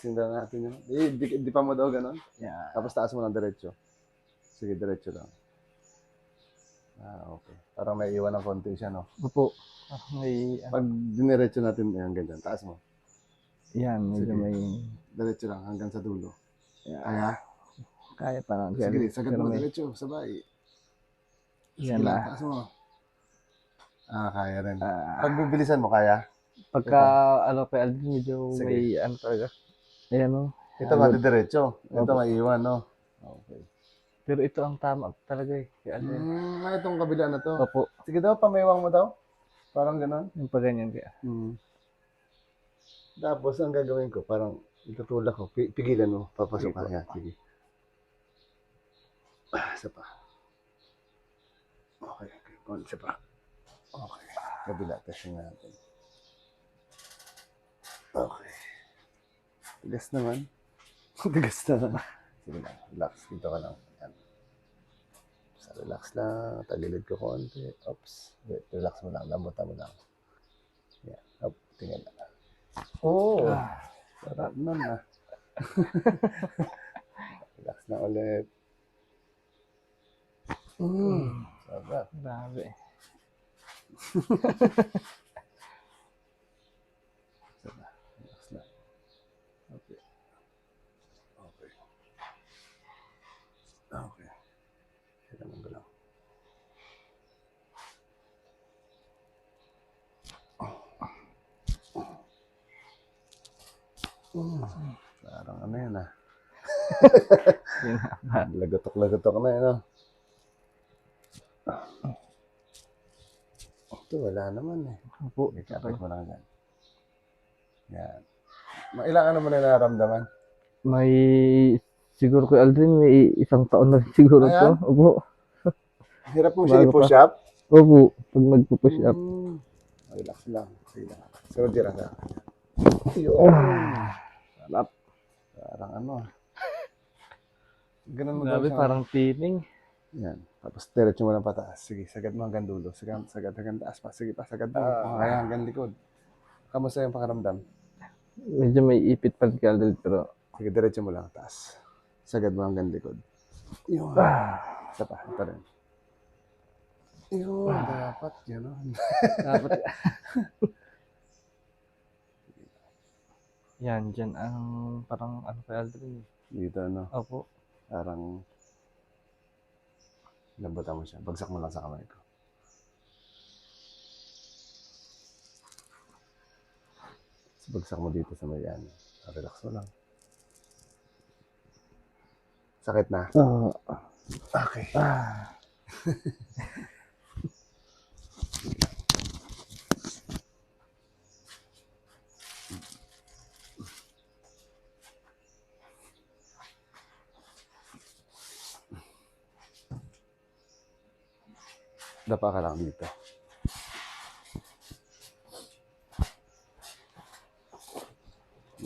Relaxing lang natin yun. Di pa mo daw ganun. Yeah. Tapos taas mo lang diretso. Sige, diretso lang. Okay. Parang may iwan ng konti siya, no? Opo. May, Pag diniretso natin, ayan, ganyan. Taas mo. yan, medyo Sige. may, Diretso lang hanggang sa dulo. yeah. Kaya? Kaya pa naman. Sige, sagad Pero mo, may, diretso, sabay. yan Sige lang, na. taas mo. Kaya rin. Ah. Pag bibilisan mo, kaya? Pagka, ano pa, medyo Sige. may, ano talaga. Ayan o. Ito madidiretso. Ito maiiwan, no? Okay. Pero ito ang tama talaga eh. Kaya Aldrin. Itong kabila na to. Opo. Sige daw, pamewang mo daw. Parang gano'n. Yung pa ganyan kaya. Tapos, ang gagawin ko, parang itutulak ko. Pigilan mo. Papasok ka. Yan, sige. Isa pa. Okay. Isa pa. Okay. Kabila. Testing natin. Okay. Tigas naman. Tigas naman. Sige lang. Relax. Dito ka lang. Yan. So, relax lang. Tagilid ko konti. Oops. Wait. Relax mo lang. Lambutan mo lang. Yan. Up. Tingnan lang. Oh! Sarap nun ah. Relax na ulit. Sarap. Grabe. Relax na. Okay. Okay. Okay. Kailangan ko lang. Parang ano yan ah. Lagotok-lagotok na yun ah. Ito wala naman eh. Opo. Kapit mo lang yan. Yan. Ilang ano mo na nararamdaman? May, siguro kay Aldrin, may isang taon na siguro to. Ayan? Opo. Hirap mo siya Bago i-push pa. up? Opo. Pag nagpo-push up. Relax lang. Sige lang. Sunod dira ka. Yun. Sarap. Parang ano ah. Ganun mo daw Grabe, siya. parang tining. Yan. Tapos diretso mo lang pataas. Sige, sagad mo hanggang dulo. Sagad hanggang taas pa. Sige pa, sagad mo. Kaya hanggang likod. Kamusta yung pakaramdam? Medyo may ipit pa kay Aldrin, pero Sige, diretso mo lang. Taas. Sagad mo hanggang likod. Yun. Isa pa. Ito rin. Yun. Dapat. Gano'n. dapat. Yan, dyan ang parang ano kay Aldrin. Dito ano. Opo. Parang lambutan mo siya. Bagsak mo lang sa kamay ko. Bagsak mo dito sa may ano. Relax mo lang. Sakit na? Okay. Dapa ka lang dito.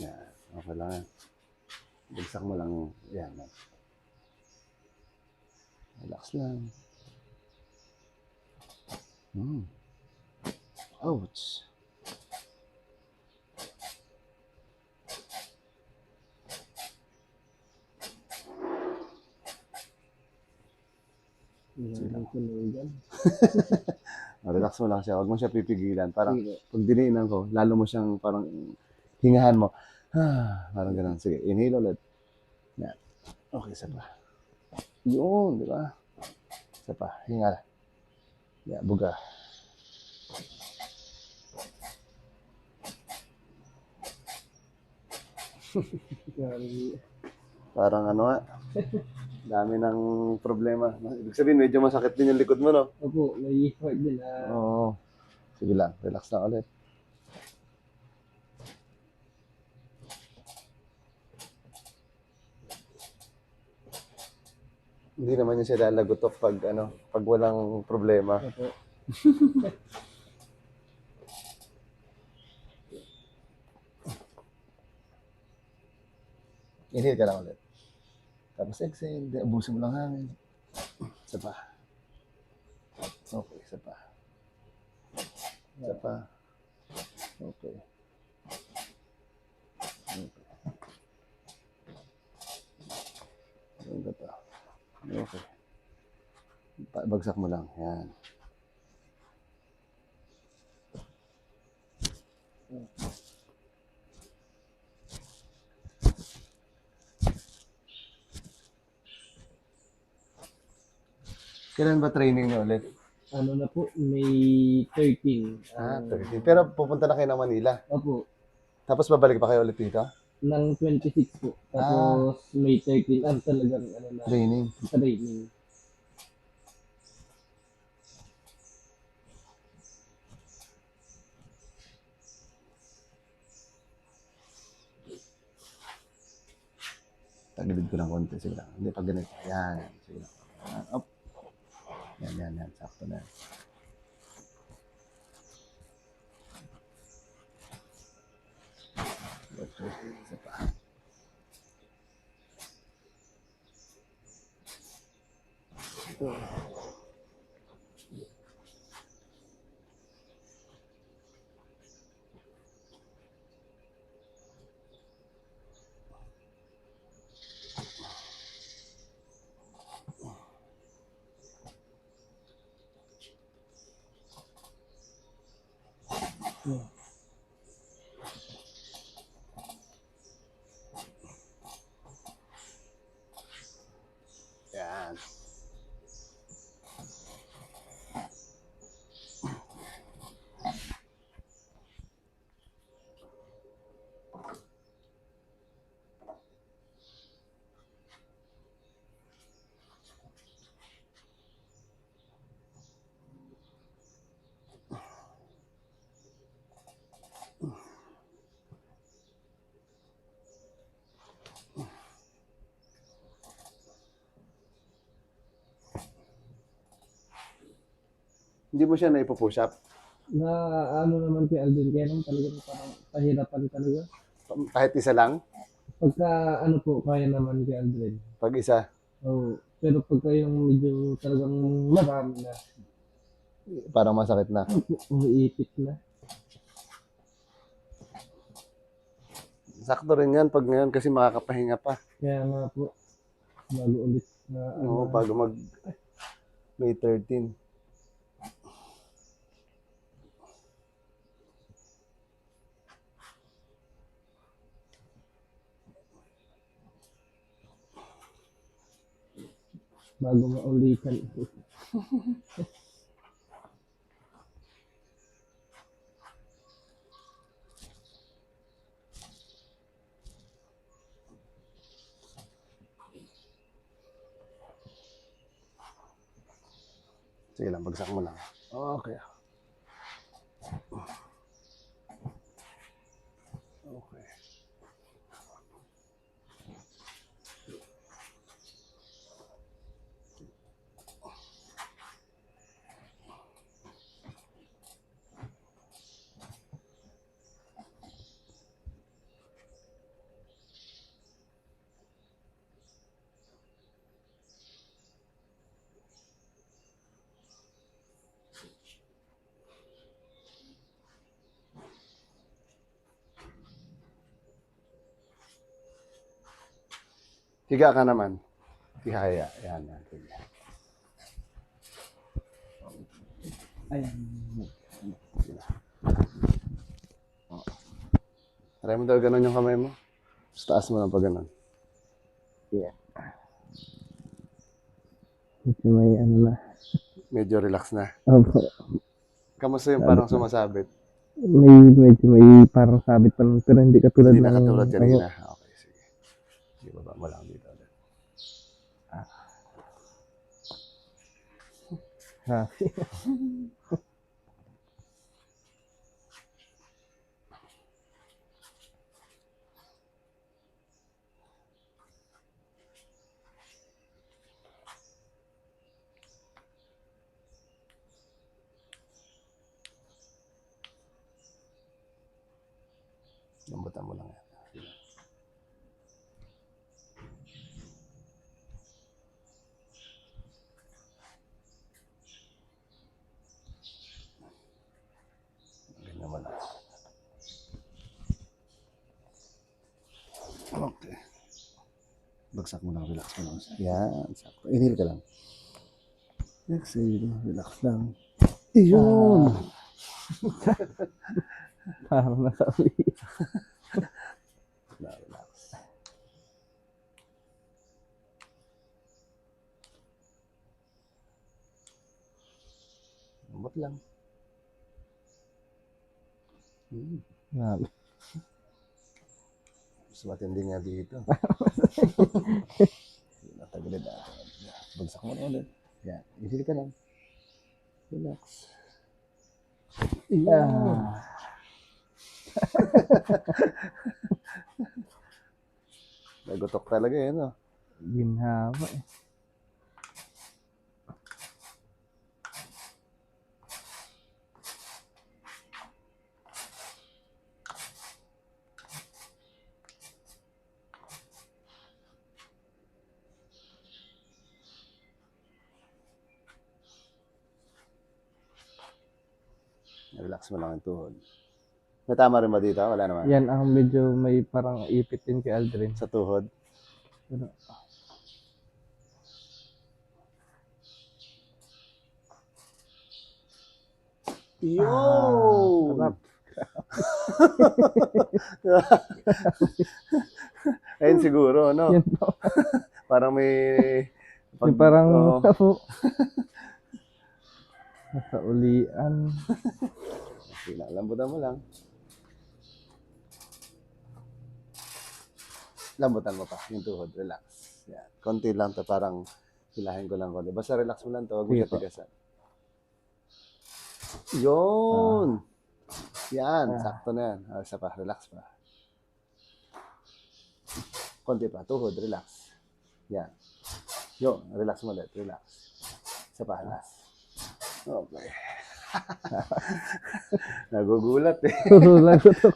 Yan. Okay lang yan. Bagsak mo lang. Yan. Relax lang. Ouch. Relax mo lang siya. Huwag mo siya pipigilan. Parang pag diniinan ko, lalo mo siyang parang hingahan mo. Parang ganun. Sige, inhale ulit. Yan. Okay, isa pa. Yun, di ba? Isa pa. Hinga. Yan, buga. Parang ano nga. Dami ng problema. Ibig sabihin, medyo masakit din yung likod mo, no? Opo, may hard din. Oo. Sige lang, relax lang ulit. Hindi naman yun siya lalagotok pag ano, pag walang problema. Opo. Inhale ka lang ulit. Tapos exhale, abusin mo lang hangin. Isa pa. Okay, isa pa. Isa pa. Okay. Okay. Ito to. Okay. Bagsak mo lang. Yan. Kailan ba training niyo ulit? Ano na po, May 13. 13. Pero pupunta na kayo ng Manila. Opo, Tapos babalik pa kayo ulit dito? ng 26 po. Tapos May 13, talagang Training. training. Tagilid ko ng konti. Sige lang. Hindi, pag ganito. Yan. Sige lang. Up. Yan. Sakto na. Isa pa. Yan. Hindi mo siya naipo-push up? Na ano naman kay Alden, kaya naman talagang parang pahirapan talaga. Kahit isa lang? Pagka ano po, kaya naman kay Alden. Pag isa? Oh, pero pagka yung medyo talagang marami na, Parang masakit na. umiipit na. Sakto rin yan pag ngayon kasi makakapahinga pa. Kaya nga po, bago ulit na Oo, bago mag May 13. bago maulitan. Sige lang, bagsak mo lang. Okay. Okay. Higa ka naman. Tihaya. Yan. Sige. Ayan. Try mo daw ganun yung kamay mo. Tapos taas mo lang pag ganun. Yeah. Ito may ano na. Medyo relax na. Opo. Kamusta yung parang sumasabit? Medyo may parang sabit pa lang, pero hindi katulad Hindi ng... na katulad kanina. Okay, sige. Sige, baba mo lang dito ulit. Ha. Lambutan mo lang yan. Ganyan mo lang. Okay. Bagsak mo lang, relax mo lang. Yan, sakto. Inhale ka lang. Exhale, relax lang. Iyon! Parang nasa uli. Relax. Lambot lang. Grabe. Mas matindi nga dito. Natagilid natin. Bagsak mo na ulit. Yan. Inhale ka lang. Relax. Iyon! Nagutok talaga eh, no? Ginhawa eh. Relax mo lang ang tuhod. May tama rin ba dito? Wala naman. Yan ang medyo may parang ipit din kay Aldrin. Sa tuhod. Pero, Yo! sarap. Ayun siguro, no? Yan po. Parang may... Yung parang Oo. nasa ulian. Lambutan mo lang. Lambutan mo pa, yung tuhod, relax. Yan. Konti lang to, parang hilahin ko lang konti. Basta relax mo lang to, huwag mo Sige siya po. tigasan. Yun! Yan, sakto na yan. Isa pa, relax pa. Konti pa, tuhod, relax. Yan. Yun, relax mo ulit, relax. Isa pa, relax. Okay. Nagugulat eh. Tutulan ko to.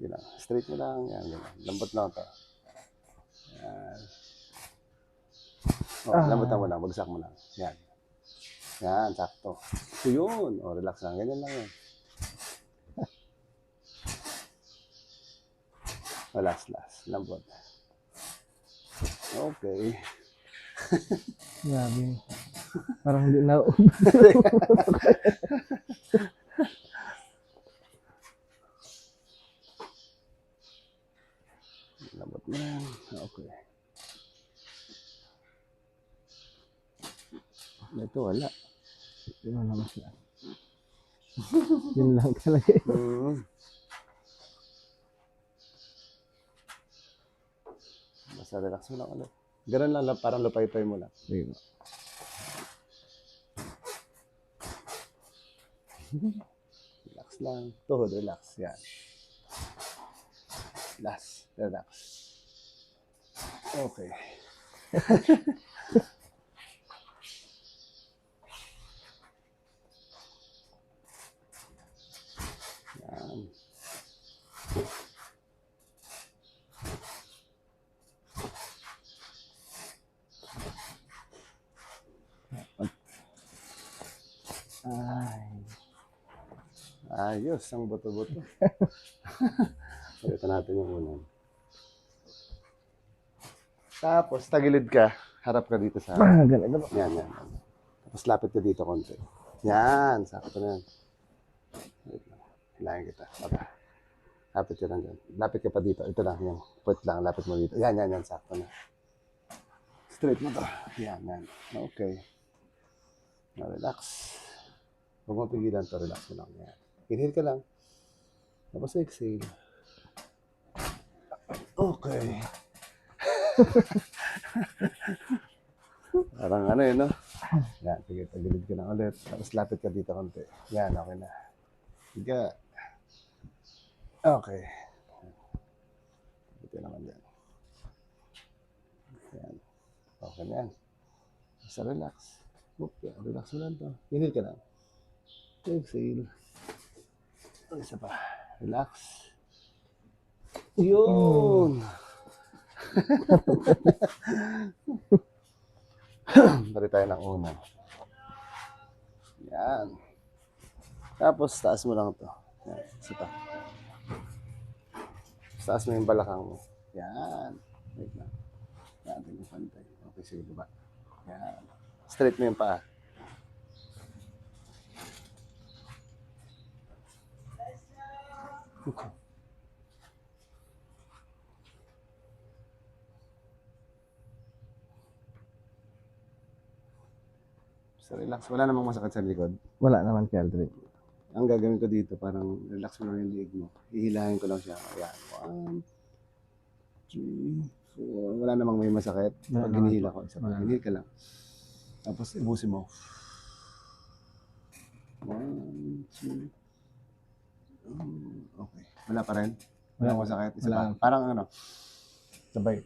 Yun lang. Straight mo lang. Yan, yan. Lambot lang ito. Yan. Oh, lambutan mo lang. Bagsak mo lang. Yan. Yan, sakto. So yun. Oh, relax lang. Ganyan lang yan. Oh, last. Lambot. Okay. Grabe. Parang hindi na Lambot mo yan. Okay. Ito, wala. Yun lang siya. Yun lang talaga. Basta relax mo lang ulit. Ganun lang, parang lupay-pay mo lang. Sige. Relax lang. Tuhod, relax. Yan. Last. Relax. Okay. Yan. Ay. Ayos, ang buto-buto. Palitan natin yung unan. Tapos, tagilid ka. Harap ka dito sa... Ganun. Yan. Tapos, lapit ka dito konti. Yan, sakto na yan. Wait lang. Hilahin kita. Baba. Lapit ka lang dyan. Lapit ka pa dito. Ito lang, yung put lang. Lapit mo dito. Yan, sakto na. Straight mo to. Yan. Okay. Now, relax. Huwag mo pigilan to. Relax mo lang. Yan. Inhale ka lang. Tapos exhale. Okay. Parang ano yun, no? Yan, sige, tagilid ka lang ulit. Tapos lapit ka dito konti. Yan, okay na. Higa. Okay. Ito naman yan. Yan. Okay na yan. Basta relax. Okay, relax mo lang to. Inhale ka lang. Exhale. Isa pa. Relax. Yun! Bari tayo ng una. Yan. Tapos, taas mo lang ito. Yan. Isa pa. Taas mo yung balakang mo. Yan. Wait lang. Yan, tingin pantay. Okay, sige, diba? Yan. Straight mo yung paa. Okay. So, relax. Wala namang masakit sa likod. Wala naman kay Aldrin. Ang gagawin ko dito, parang relax mo lang yung liig mo. Hihilahin ko lang siya. Ayan. 1, 2, 3, 4. Wala namang may masakit. Pag hinihila ko, isa pa. Hinihil ka lang. Tapos ibusin mo. 1, 2. Okay. Wala pa rin? Wala masakit? Isa pa. Parang ano. Sabay.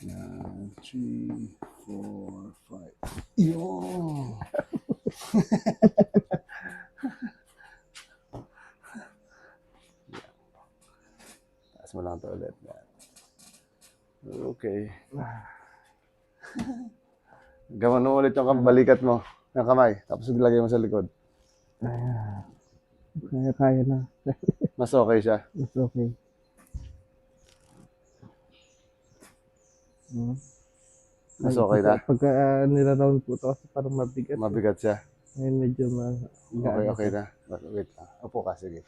1, 2, 3, 4, 5. Yun! Taas mo lang ito ulit. Okay. Gawin mo ulit yung balikat mo ng kamay. Tapos ilagay mo sa likod. Kaya na. Mas okay siya. It's okay. Mas okay na. Pagka nilaround po ito kasi parang mabigat. Mabigat siya. Ngayon medyo Okay na. Wait lang. Upo ka, sige.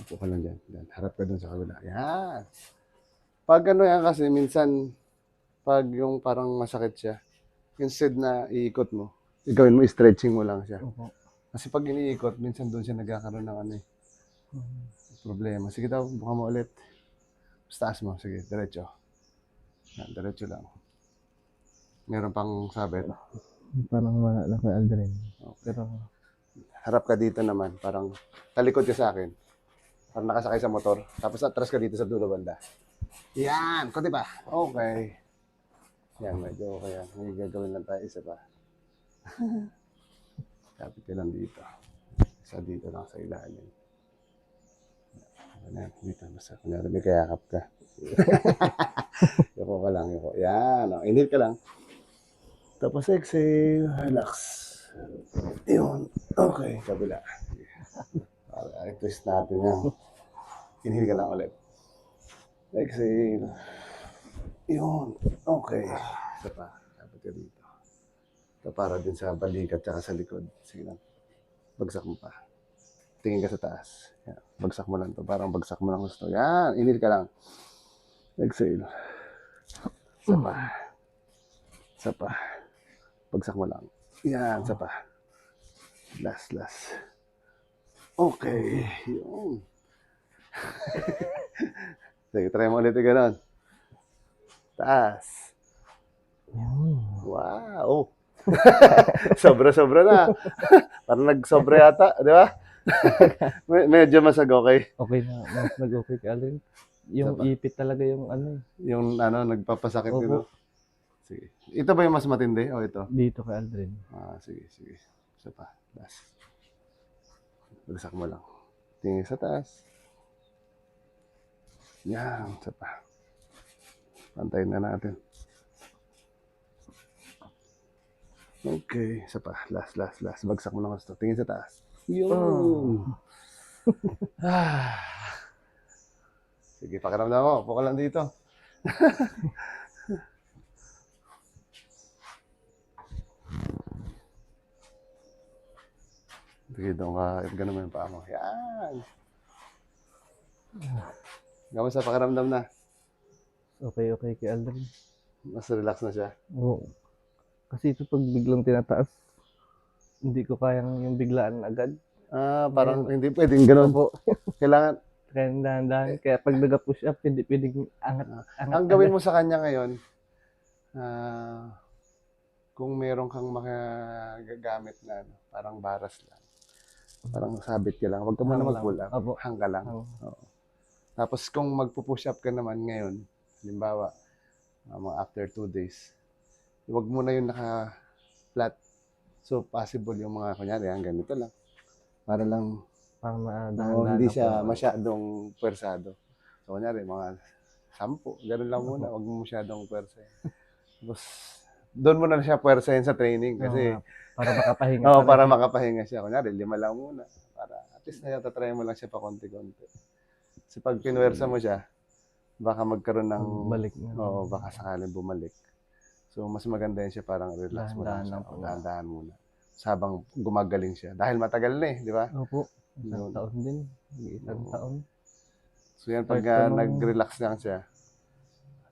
Upo ka lang dyan. Harap ka dun sa kabila. Yan. Pag ano yan kasi, minsan, pag yung parang masakit siya, instead na iikot mo, gawin mo, stretching mo lang siya. Opo. Kasi pag iniikot, minsan doon siya nagkakaroon ng ano problema. Sige daw, buka mo ulit. Taas mo. Sige, diretso. Yan, diretso lang. Meron pang sabit. Parang wala na kay Aldrin. Okay. Pero Harap ka dito naman. Parang talikod ka sa akin. Parang nakasakay sa motor. Tapos atras ka dito sa dulo banda. Yan! Kunti pa. Okay. Yan, medyo okay yan. May gagawin lang tayo. Isa pa. Kapit ka lang dito. Isa dito lang sa ilalim. Yan, dito. Basta kunyari may kayakap ka. Yuko ka lang, yuko. Yan. Inhale ka lang. Tapos exhale. Relax. Yun. Okay. Kabila. I-twist natin yan. Inhale ka lang ulit. Exhale. Yun. Okay. Isa pa. Kapit ka dito. Ito para din sa balikat at sa likod. Sige lang. Bagsak mo pa. Tingin ka sa taas. Yan. Bagsak mo lang to. Parang bagsak mo lang gusto. Yan. Inhale ka lang. Exhale. Isa pa. Isa pa. Bagsak mo lang. Yan. Isa pa. Last. Okay. Yun. Sige, try mo ulit yung gano'n. Taas. yun. Wow. Sobra-sobra na. Parang nag-sobra yata, di ba? Medyo masag okay. Okay na. Mas nag-okay kay Aldrin. Yung Saba. ipit talaga yung ano eh. Yung ano, nagpapasakit Opo. dito. Sige. Ito ba yung mas matindi? O ito? Dito kay Aldrin. Sige. Isa pa. Last. Bagsak mo lang. Tingin sa taas. Yan. Isa pa. Pantayin na natin. Okay. Isa pa. Last. Bagsak mo lang gusto. Tingin sa taas. Yun. Sige, pakiramdam mo. Upo ka lang dito. Sige, doon ka. Ganun mo yung paa mo. Yan. Gawin sa pakiramdam na. Okay kay Aldrin. Mas relax na siya. Oo. Kasi ito pag biglang tinataas, hindi ko kayang yung biglaan agad. Parang hindi pwedeng ganun. Opo. Kailangan, Kaya dahan-dahan. Kaya pag nag-push up, hindi pwedeng angat. ang gawin mo sa kanya ngayon, kung meron kang magagamit na ano, parang baras lang. Parang sabit ka lang. Huwag ka muna Hang lang. mag-pull up. Opo. Hang ka lang. Hang. Oo. Tapos kung magpo-push up ka naman ngayon, halimbawa, mga after 2 days, huwag mo na yung naka-flat. So, possible yung mga, kunyari, ganito lang. Para lang, Parang dahan-dahan. hindi na siya po. masyadong pwersado. So, kunyari, mga 10, ganun lang muna. Huwag mo masyadong pwersa. Tapos, doon mo na siya pwersahin sa training. Kasi, Para makapahinga. oo, talaga. para makapahinga siya. Kunyari, 5 lang muna. Para, at least na try mo lang siya pa konti-konti. Kasi pag pinuwersa mo siya, baka magkaroon ng... Balik na. Oo, baka sakaling bumalik. So, mas maganda yun siya parang relax mo lang Dahan-dahan siya. lang po. Dahan-dahan muna. So, habang gumagaling siya. Dahil matagal na di ba? Opo. Isang Yun. taon din. Isang Oo. taon. So, yan, pag Start pa nung- nag-relax lang siya.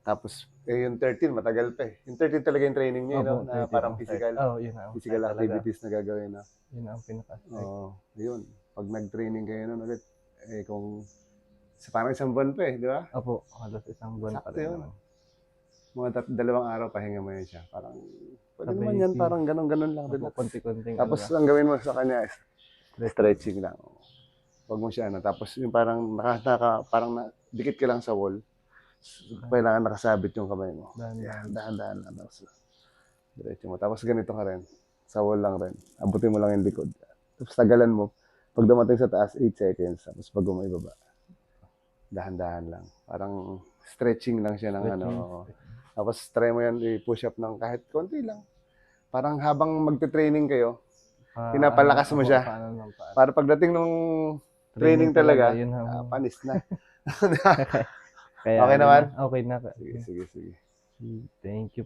Tapos, yung 13, matagal pa eh. Yung 13 talaga yung training niya, no? Na 30 parang ang physical. start. Yun ang Physical start talaga. activities na gagawin, no? Yun ang pinaka-start. Oo, yun. Pag nag-training kayo nun ulit, kung parang isang buwan pa di ba? Opo, halos isang buwan pa Sakto rin yun. naman. Mga 2 araw, pahinga mo yun siya. Parang, pwede Sabay naman yan, si- parang ganun-ganun lang. Opo, Relax. konti-konting Tapos, ano ang gawin mo sa kanya is lang. stretching lang. Huwag mo siya, tapos yung parang, parang dikit ka lang sa wall. Kailangan nakasabit yung kamay mo. Dahan-dahan. Dahan-dahan lang. Tapos, diretso mo. Tapos, ganito ka rin. Sa wall lang rin. Abutin mo lang yung likod. Tapos, tagalan mo. Pag dumating sa taas, 8 seconds. Tapos, pag umibaba, dahan-dahan lang. Parang stretching lang siya ng ano. Stretching. Tapos try mo yan i-push up ng kahit konti lang. Parang habang magte-training kayo, pinapalakas mo siya. Para pagdating nung training talaga, yun ang... panis na. Kaya, Okay naman? Okay na. Sige. Thank you.